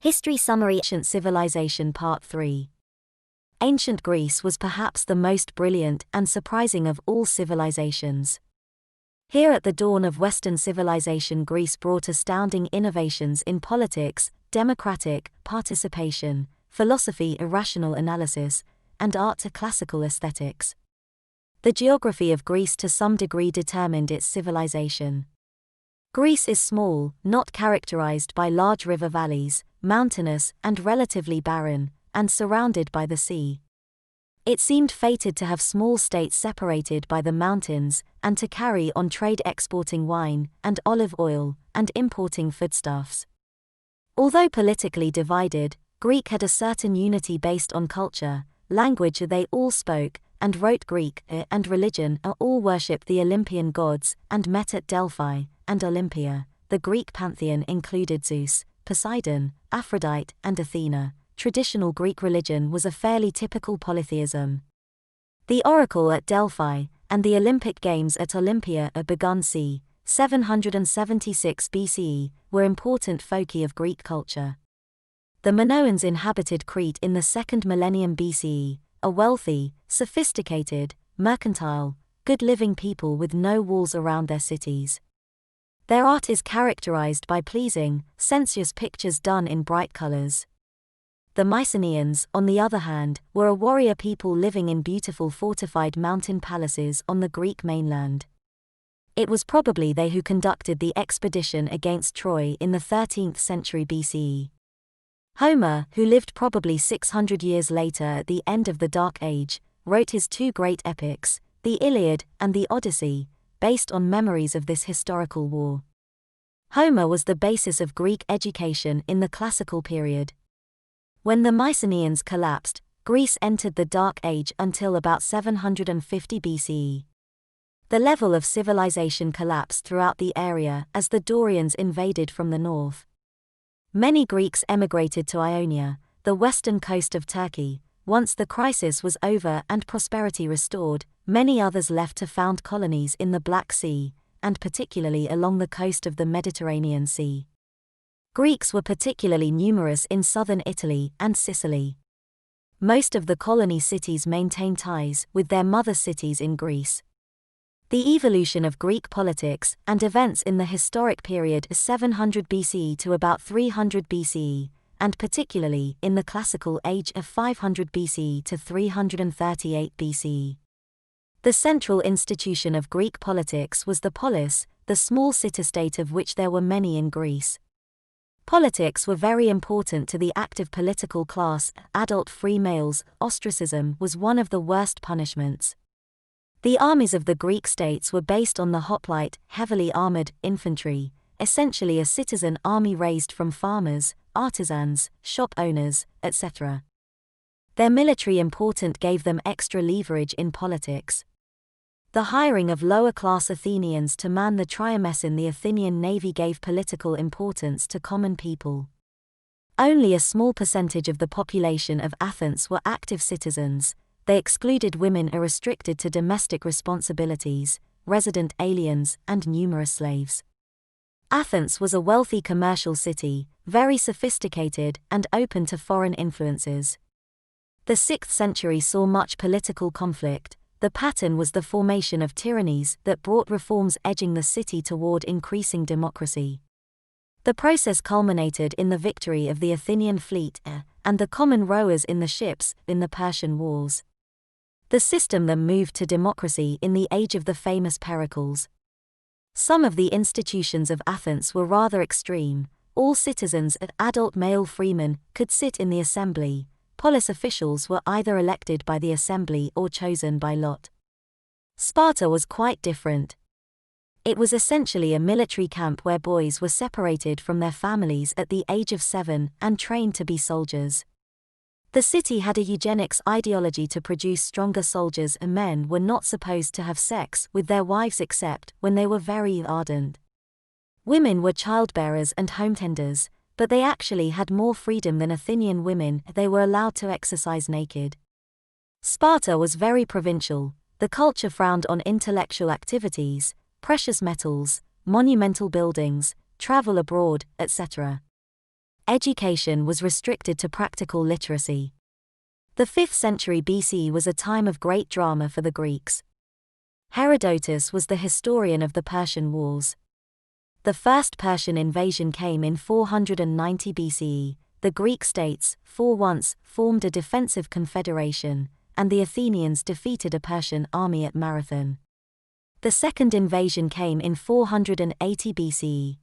History Summary Ancient Civilization Part 3. Ancient Greece was perhaps the most brilliant and surprising of all civilizations. Here at the dawn of Western civilization, Greece brought astounding innovations in politics, democratic participation, philosophy, irrational analysis, and art to classical aesthetics. The geography of Greece to some degree determined its civilization. Greece is small, not characterized by large river valleys, mountainous and relatively barren, and surrounded by the sea. It seemed fated to have small states separated by the mountains, and to carry on trade exporting wine and olive oil, and importing foodstuffs. Although politically divided, Greek had a certain unity based on culture, language they all spoke and wrote Greek, and religion all worshipped the Olympian gods, and met at Delphi and Olympia. The Greek pantheon included Zeus, Poseidon, Aphrodite and Athena. Traditional Greek religion was a fairly typical polytheism. The oracle at Delphi and the Olympic Games at Olympia begun c. 776 BCE were important foci of Greek culture. The Minoans inhabited Crete in the 2nd millennium BCE, a wealthy, sophisticated, mercantile, good-living people with no walls around their cities. Their art is characterized by pleasing, sensuous pictures done in bright colors. The Mycenaeans, on the other hand, were a warrior people living in beautiful fortified mountain palaces on the Greek mainland. It was probably they who conducted the expedition against Troy in the 13th century BCE. Homer, who lived probably 600 years later at the end of the Dark Age, wrote his two great epics, the Iliad and the Odyssey, based on memories of this historical war. Homer was the basis of Greek education in the classical period. When the Mycenaeans collapsed, Greece entered the Dark Age until about 750 BCE. The level of civilization collapsed throughout the area as the Dorians invaded from the north. Many Greeks emigrated to Ionia, the western coast of Turkey. Once the crisis was over and prosperity restored, many others left to found colonies in the Black Sea, and particularly along the coast of the Mediterranean Sea. Greeks were particularly numerous in southern Italy and Sicily. Most of the colony cities maintained ties with their mother cities in Greece. The evolution of Greek politics and events in the historic period is 700 BCE to about 300 BCE, and particularly in the classical age of 500 BCE to 338 BCE. The central institution of Greek politics was the polis, the small city-state of which there were many in Greece. Politics were very important to the active political class. Adult free males, ostracism was one of the worst punishments. The armies of the Greek states were based on the hoplite, heavily armored infantry, essentially a citizen army raised from farmers, artisans, shop owners, etc. Their military importance gave them extra leverage in politics. The hiring of lower-class Athenians to man the triremes in the Athenian navy gave political importance to common people. Only a small percentage of the population of Athens were active citizens. They excluded women or restricted to domestic responsibilities, resident aliens, and numerous slaves. Athens was a wealthy commercial city, very sophisticated and open to foreign influences. The 6th century saw much political conflict. The pattern was the formation of tyrannies that brought reforms edging the city toward increasing democracy. The process culminated in the victory of the Athenian fleet and the common rowers in the ships in the Persian Wars. The system then moved to democracy in the age of the famous Pericles. Some of the institutions of Athens were rather extreme. All citizens and adult male freemen could sit in the assembly. Polis officials were either elected by the assembly or chosen by lot. Sparta was quite different. It was essentially a military camp where boys were separated from their families at the age of 7 and trained to be soldiers. The city had a eugenics ideology to produce stronger soldiers, and men were not supposed to have sex with their wives except when they were very ardent. Women were childbearers and hometenders, but they actually had more freedom than Athenian women. They were allowed to exercise naked. Sparta was very provincial. The culture frowned on intellectual activities, precious metals, monumental buildings, travel abroad, etc. Education was restricted to practical literacy. The 5th century BC was a time of great drama for the Greeks. Herodotus was the historian of the Persian Wars. The first Persian invasion came in 490 BCE. The Greek states, for once, formed a defensive confederation, and the Athenians defeated a Persian army at Marathon. The second invasion came in 480 BCE.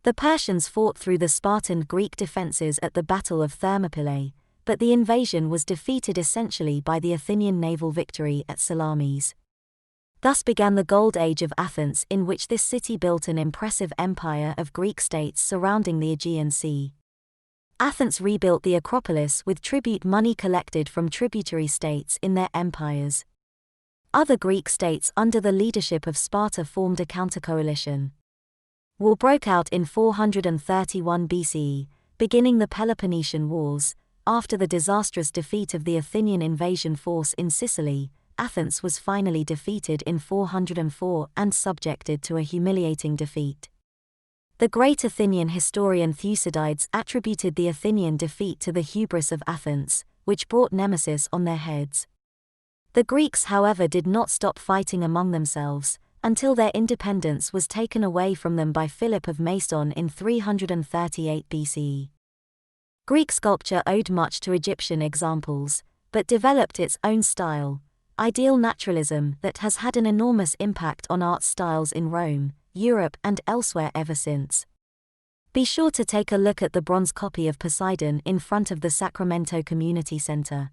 The Persians fought through the Spartan Greek defenses at the Battle of Thermopylae, but the invasion was defeated essentially by the Athenian naval victory at Salamis. Thus began the Gold Age of Athens, in which this city built an impressive empire of Greek states surrounding the Aegean Sea. Athens rebuilt the Acropolis with tribute money collected from tributary states in their empires. Other Greek states under the leadership of Sparta formed a counter-coalition. War broke out in 431 BCE, beginning the Peloponnesian Wars. After the disastrous defeat of the Athenian invasion force in Sicily, Athens was finally defeated in 404 and subjected to a humiliating defeat. The great Athenian historian Thucydides attributed the Athenian defeat to the hubris of Athens, which brought nemesis on their heads. The Greeks, however, did not stop fighting among themselves, until their independence was taken away from them by Philip of Macedon in 338 BCE. Greek sculpture owed much to Egyptian examples, but developed its own style, ideal naturalism, that has had an enormous impact on art styles in Rome, Europe and elsewhere ever since. Be sure to take a look at the bronze copy of Poseidon in front of the Sacramento Community Center.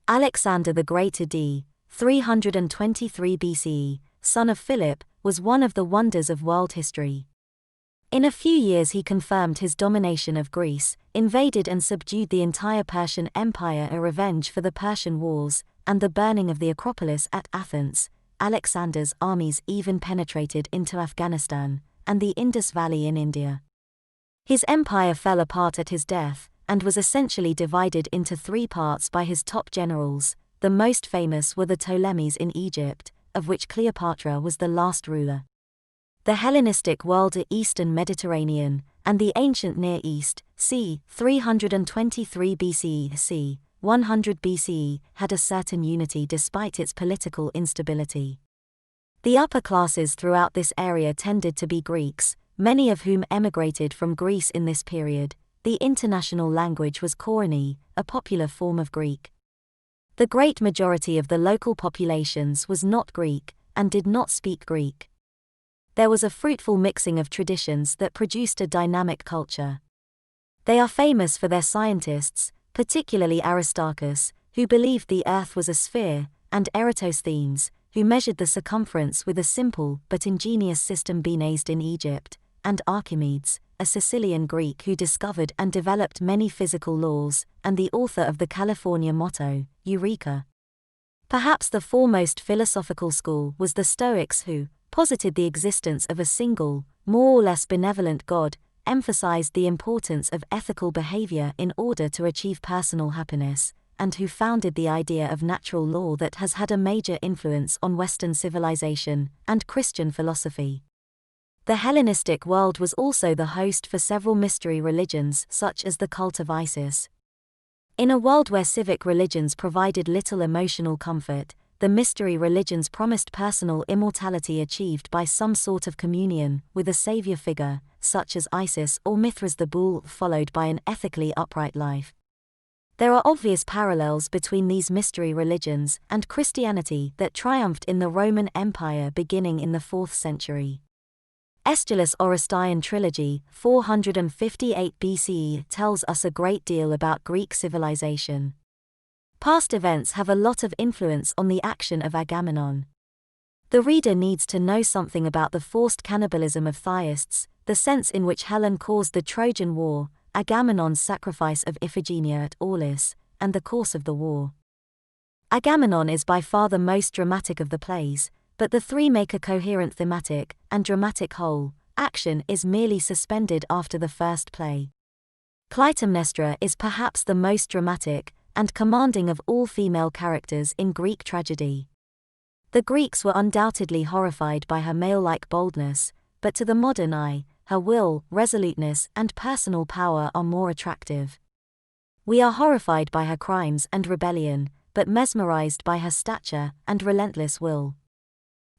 Alexander the Great AD, 323 BCE, son of Philip, was one of the wonders of world history. In a few years he confirmed his domination of Greece, invaded and subdued the entire Persian Empire, a revenge for the Persian Wars, and the burning of the Acropolis at Athens. Alexander's armies even penetrated into Afghanistan, and the Indus Valley in India. His empire fell apart at his death, and was essentially divided into 3 parts by his top generals. The most famous were the Ptolemies in Egypt, of which Cleopatra was the last ruler. The Hellenistic world, the Eastern Mediterranean, and the ancient Near East, c. 323 BCE c. 100 BCE, had a certain unity despite its political instability. The upper classes throughout this area tended to be Greeks, many of whom emigrated from Greece in this period. The international language was Koine, a popular form of Greek. The great majority of the local populations was not Greek, and did not speak Greek. There was a fruitful mixing of traditions that produced a dynamic culture. They are famous for their scientists, particularly Aristarchus, who believed the earth was a sphere, and Eratosthenes, who measured the circumference with a simple but ingenious system benazed in Egypt, and Archimedes, a Sicilian Greek who discovered and developed many physical laws, and the author of the California motto, Eureka. Perhaps the foremost philosophical school was the Stoics, who posited the existence of a single, more or less benevolent God, emphasized the importance of ethical behavior in order to achieve personal happiness, and who founded the idea of natural law that has had a major influence on Western civilization and Christian philosophy. The Hellenistic world was also the host for several mystery religions, such as the cult of Isis. In a world where civic religions provided little emotional comfort, the mystery religions promised personal immortality achieved by some sort of communion with a savior figure, such as Isis or Mithras the bull, followed by an ethically upright life. There are obvious parallels between these mystery religions and Christianity that triumphed in the Roman Empire beginning in the 4th century. Aeschylus' Oresteia trilogy, 458 BCE, tells us a great deal about Greek civilization. Past events have a lot of influence on the action of Agamemnon. The reader needs to know something about the forced cannibalism of theists, the sense in which Helen caused the Trojan War, Agamemnon's sacrifice of Iphigenia at Aulis, and the course of the war. Agamemnon is by far the most dramatic of the plays, but the 3 make a coherent thematic and dramatic whole. Action is merely suspended after the first play. Clytemnestra is perhaps the most dramatic and commanding of all female characters in Greek tragedy. The Greeks were undoubtedly horrified by her male-like boldness, but to the modern eye, her will, resoluteness, and personal power are more attractive. We are horrified by her crimes and rebellion, but mesmerized by her stature and relentless will.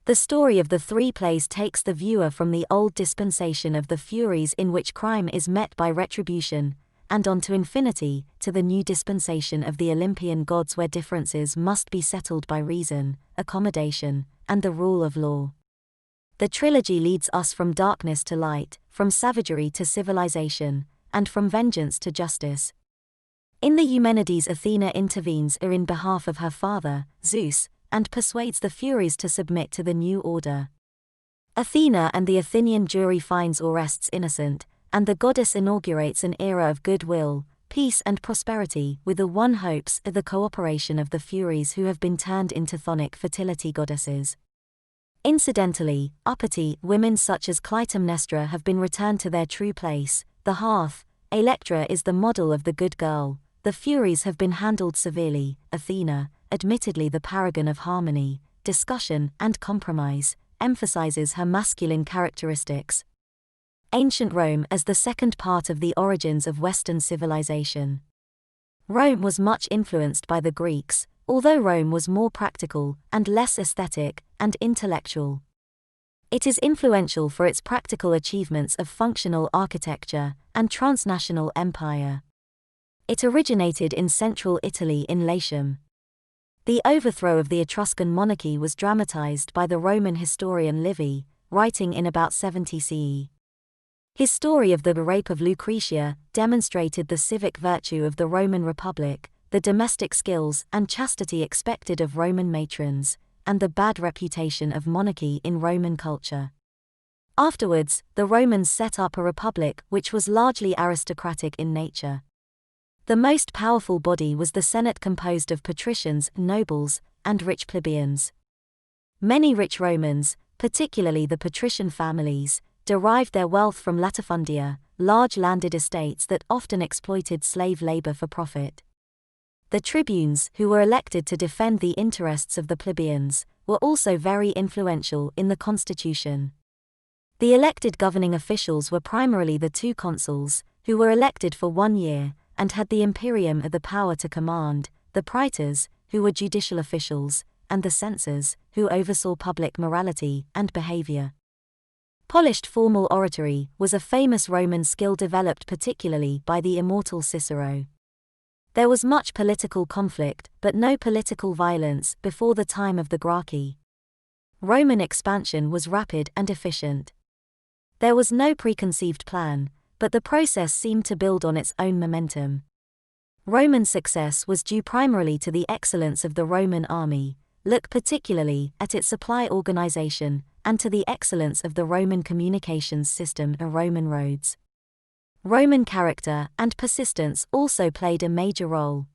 The story of the three plays takes the viewer from the old dispensation of the Furies in which crime is met by retribution, and on to infinity, to the new dispensation of the Olympian gods where differences must be settled by reason, accommodation, and the rule of law. The trilogy leads us from darkness to light, from savagery to civilization, and from vengeance to justice. In the Eumenides, Athena intervenes in behalf of her father, Zeus, and persuades the Furies to submit to the new order. Athena and the Athenian jury finds Orestes innocent, and the goddess inaugurates an era of goodwill, peace and prosperity, with the one hopes of the cooperation of the Furies who have been turned into chthonic fertility goddesses. Incidentally, uppity women such as Clytemnestra have been returned to their true place, the hearth. Electra is the model of the good girl. The Furies have been handled severely. Athena, admittedly the paragon of harmony, discussion, and compromise, emphasizes her masculine characteristics. Ancient Rome as the second part of the origins of Western civilization. Rome was much influenced by the Greeks, although Rome was more practical and less aesthetic and intellectual. It is influential for its practical achievements of functional architecture and transnational empire. It originated in central Italy in Latium. The overthrow of the Etruscan monarchy was dramatized by the Roman historian Livy, writing in about 70 CE. His story of the rape of Lucretia demonstrated the civic virtue of the Roman Republic, the domestic skills and chastity expected of Roman matrons, and the bad reputation of monarchy in Roman culture. Afterwards, the Romans set up a republic which was largely aristocratic in nature. The most powerful body was the Senate, composed of patricians, nobles, and rich plebeians. Many rich Romans, particularly the patrician families, derived their wealth from latifundia, large landed estates that often exploited slave labor for profit. The tribunes, who were elected to defend the interests of the plebeians, were also very influential in the constitution. The elected governing officials were primarily the two consuls, who were elected for 1 year, and had the imperium of the power to command, the praetors, who were judicial officials, and the censors, who oversaw public morality and behavior. Polished formal oratory was a famous Roman skill developed particularly by the immortal Cicero. There was much political conflict, but no political violence before the time of the Gracchi. Roman expansion was rapid and efficient. There was no preconceived plan, but the process seemed to build on its own momentum. Roman success was due primarily to the excellence of the Roman army, look particularly at its supply organization, and to the excellence of the Roman communications system and Roman roads. Roman character and persistence also played a major role.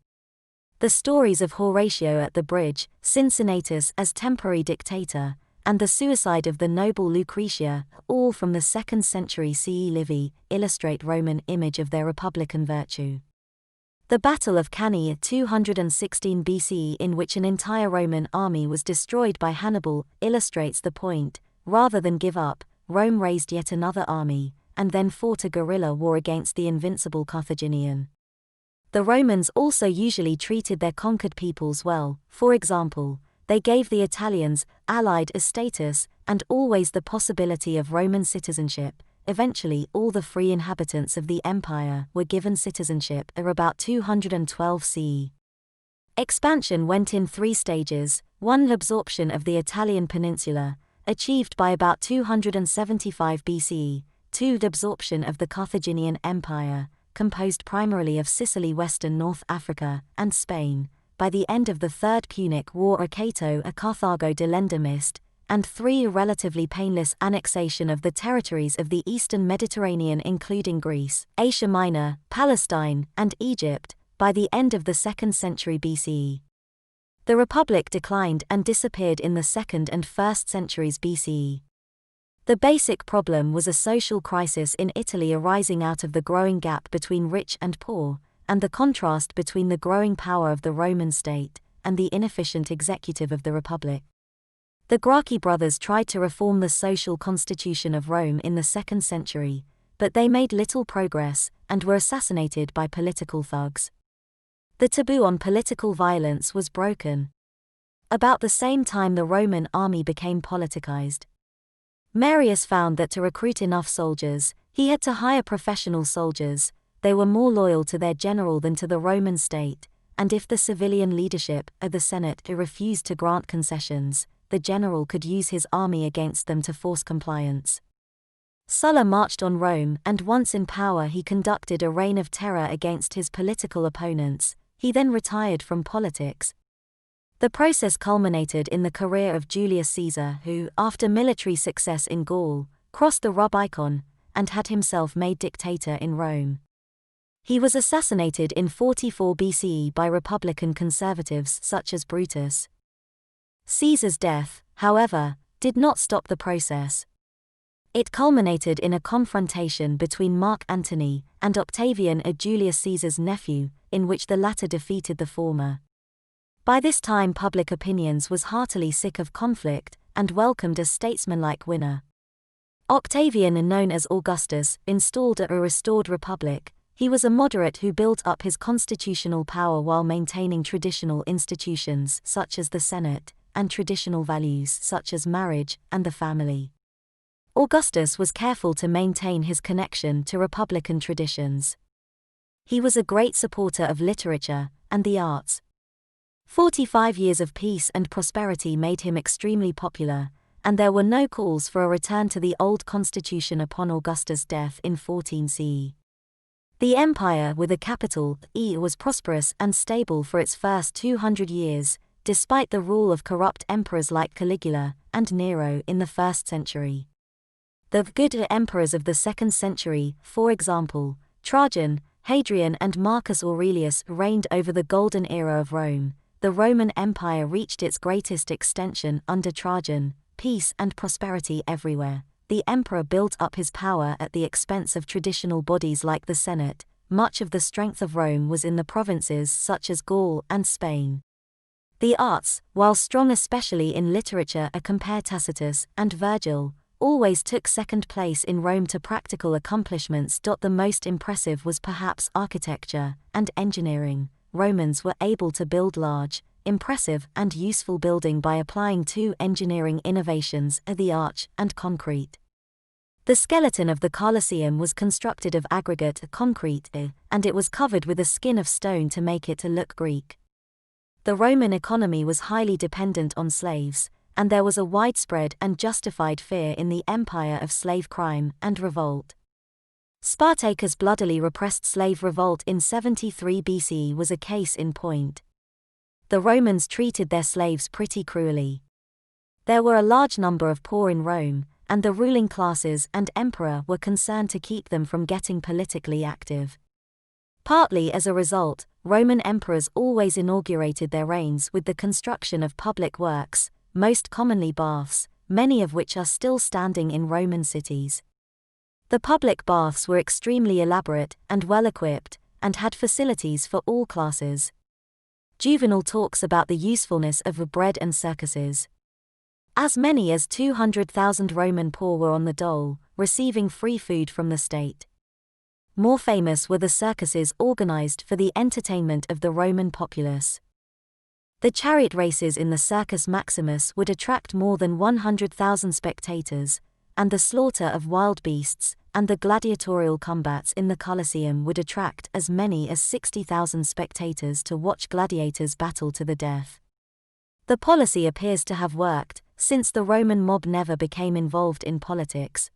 The stories of Horatio at the bridge, Cincinnatus as temporary dictator, and the suicide of the noble Lucretia, all from the 2nd century CE Livy, illustrate Roman image of their republican virtue. The Battle of Cannae 216 BCE, in which an entire Roman army was destroyed by Hannibal, illustrates the point. Rather than give up, Rome raised yet another army, and then fought a guerrilla war against the invincible Carthaginian. The Romans also usually treated their conquered peoples well. For example, they gave the Italians allied a status and always the possibility of Roman citizenship. Eventually, all the free inhabitants of the empire were given citizenship about 212 CE. Expansion went in 3 stages. 1. The absorption of the Italian peninsula, achieved by about 275 BCE. 2. The absorption of the Carthaginian Empire, composed primarily of Sicily, western North Africa, and Spain, by the end of the Third Punic War, Cato a Carthago delenda mist, and 3. A relatively painless annexation of the territories of the eastern Mediterranean including Greece, Asia Minor, Palestine, and Egypt, by the end of the 2nd century BCE. The Republic declined and disappeared in the 2nd and 1st centuries BCE. The basic problem was a social crisis in Italy arising out of the growing gap between rich and poor, and the contrast between the growing power of the Roman state and the inefficient executive of the Republic. The Gracchi brothers tried to reform the social constitution of Rome in the 2nd century, but they made little progress and were assassinated by political thugs. The taboo on political violence was broken. About the same time the Roman army became politicized. Marius found that to recruit enough soldiers, he had to hire professional soldiers. They were more loyal to their general than to the Roman state, and if the civilian leadership of the Senate refused to grant concessions, the general could use his army against them to force compliance. Sulla marched on Rome, and once in power he conducted a reign of terror against his political opponents. He then retired from politics. The process culminated in the career of Julius Caesar, who, after military success in Gaul, crossed the Rubicon and had himself made dictator in Rome. He was assassinated in 44 BCE by Republican conservatives such as Brutus. Caesar's death, however, did not stop the process. It culminated in a confrontation between Mark Antony and Octavian, Julius Caesar's nephew, in which the latter defeated the former. By this time public opinions was heartily sick of conflict and welcomed a statesmanlike winner. Octavian, known as Augustus, installed a restored republic. He was a moderate who built up his constitutional power while maintaining traditional institutions such as the Senate, and traditional values such as marriage and the family. Augustus was careful to maintain his connection to republican traditions. He was a great supporter of literature and the arts. 45 years of peace and prosperity made him extremely popular, and there were no calls for a return to the old constitution upon Augustus' death in 14 CE. The empire with a capital E was prosperous and stable for its first 200 years, despite the rule of corrupt emperors like Caligula and Nero in the 1st century. The good emperors of the 2nd century, for example, Trajan, Hadrian and Marcus Aurelius, reigned over the golden era of Rome. The Roman Empire reached its greatest extension under Trajan, peace and prosperity everywhere. The emperor built up his power at the expense of traditional bodies like the Senate. Much of the strength of Rome was in the provinces such as Gaul and Spain. The arts, while strong especially in literature, compare Tacitus and Virgil, always took second place in Rome to practical accomplishments. The most impressive was perhaps architecture and engineering. Romans were able to build large, impressive and useful building by applying two engineering innovations, the arch and concrete. The skeleton of the Colosseum was constructed of aggregate concrete, and it was covered with a skin of stone to make it look Greek. The Roman economy was highly dependent on slaves, and there was a widespread and justified fear in the empire of slave crime and revolt. Spartacus' bloodily repressed slave revolt in 73 BC was a case in point. The Romans treated their slaves pretty cruelly. There were a large number of poor in Rome, and the ruling classes and emperor were concerned to keep them from getting politically active. Partly as a result, Roman emperors always inaugurated their reigns with the construction of public works, most commonly baths, many of which are still standing in Roman cities. The public baths were extremely elaborate and well-equipped, and had facilities for all classes. Juvenal talks about the usefulness of bread and circuses. As many as 200,000 Roman poor were on the dole, receiving free food from the state. More famous were the circuses organized for the entertainment of the Roman populace. The chariot races in the Circus Maximus would attract more than 100,000 spectators, and the slaughter of wild beasts and the gladiatorial combats in the Colosseum would attract as many as 60,000 spectators to watch gladiators battle to the death. The policy appears to have worked, since the Roman mob never became involved in politics.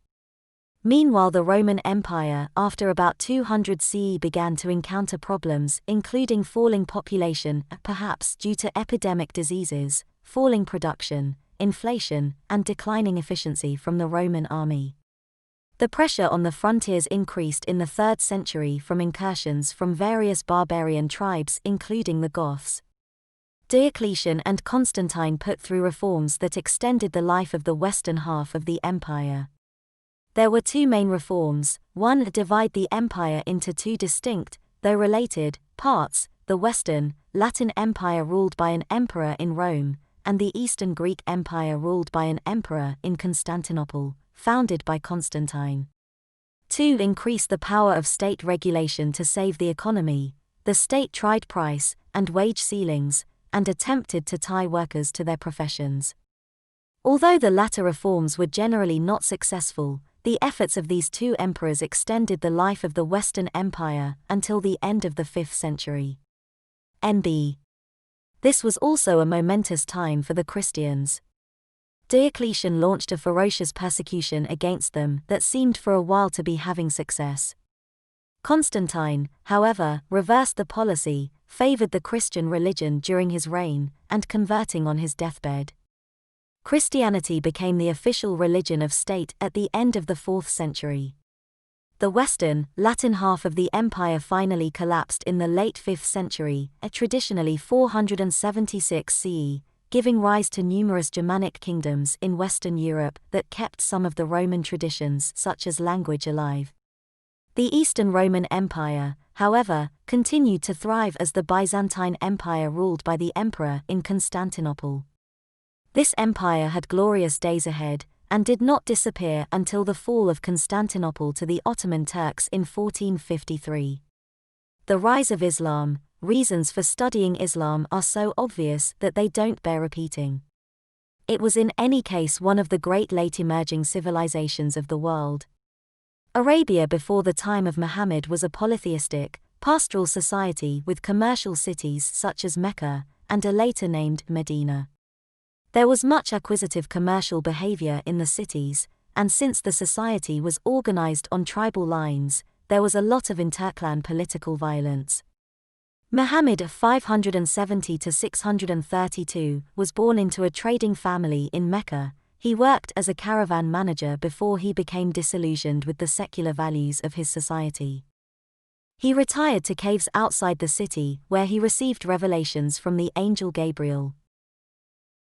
Meanwhile, the Roman Empire, after about 200 CE, began to encounter problems, including falling population, perhaps due to epidemic diseases, falling production, inflation, and declining efficiency from the Roman army. The pressure on the frontiers increased in the 3rd century from incursions from various barbarian tribes, including the Goths. Diocletian and Constantine put through reforms that extended the life of the western half of the empire. There were two main reforms: one, divide the empire into two distinct, though related, parts, the Western, Latin Empire ruled by an emperor in Rome, and the Eastern Greek Empire ruled by an emperor in Constantinople, founded by Constantine. 2. Increase the power of state regulation to save the economy. The state tried price and wage ceilings, and attempted to tie workers to their professions. Although the latter reforms were generally not successful, the efforts of these two emperors extended the life of the Western Empire until the end of the 5th century. NB. This was also a momentous time for the Christians. Diocletian launched a ferocious persecution against them that seemed for a while to be having success. Constantine, however, reversed the policy, favored the Christian religion during his reign, and converting on his deathbed. Christianity became the official religion of state at the end of the 4th century. The western, Latin half of the empire finally collapsed in the late 5th century, at traditionally 476 CE, giving rise to numerous Germanic kingdoms in Western Europe that kept some of the Roman traditions such as language alive. The Eastern Roman Empire, however, continued to thrive as the Byzantine Empire ruled by the emperor in Constantinople. This empire had glorious days ahead, and did not disappear until the fall of Constantinople to the Ottoman Turks in 1453. The rise of Islam. Reasons for studying Islam are so obvious that they don't bear repeating. It was in any case one of the great late emerging civilizations of the world. Arabia before the time of Muhammad was a polytheistic, pastoral society with commercial cities such as Mecca, and a later named Medina. There was much acquisitive commercial behavior in the cities, and since the society was organized on tribal lines, there was a lot of interclan political violence. Muhammad of 570 to 632 was born into a trading family in Mecca. He worked as a caravan manager before he became disillusioned with the secular values of his society. He retired to caves outside the city where he received revelations from the angel Gabriel.